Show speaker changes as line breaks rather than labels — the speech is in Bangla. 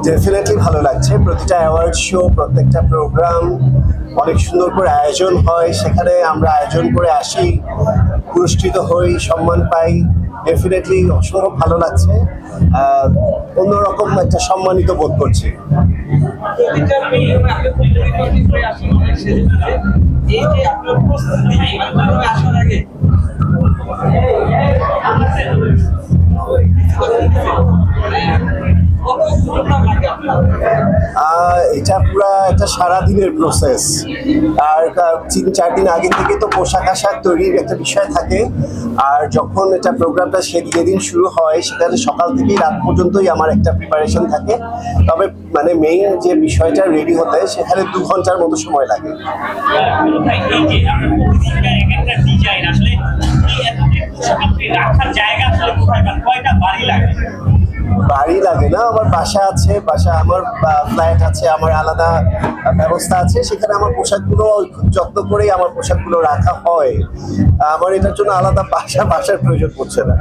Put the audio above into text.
ডেফিনেটলি ভালো লাগছে। প্রতিটা অ্যাওয়ার্ড শো, প্রত্যেকটা প্রোগ্রাম অনেক সুন্দর করে আয়োজন হয়, সেখানে আমরা আয়োজন করে আসি, পুরস্কৃত হই, সম্মান পাই। ডেফিনেটলি অসম্ভব ভালো লাগছে। অন্যরকম একটা সম্মানিত বোধ করছি। এটা পুরো একটা সারাদিনের প্রসেস। আর 3-4 দিন আগে থেকে তো পোশাক আশাক তৈরির একটা বিষয় থাকে। আর যখন এটা প্রোগ্রামটা যেদিন শুরু হয়, সেখানে সকাল থেকেই রাত পর্যন্তই আমার একটা প্রিপারেশন থাকে। তবে মানে মেইন যে বিষয়টা রেডি হতে, সেখানে 2 ঘন্টার মতো সময় লাগে। বাড়ি লাগে না, আমার বাসা আছে, আমার ফ্ল্যাট আছে, আমার আলাদা ব্যবস্থা আছে। সেখানে আমার পোশাকগুলো খুব যত্ন করেই আমার পোশাকগুলো রাখা হয়। আমার এটার জন্য আলাদা বাসার প্রয়োজন পড়ছে না।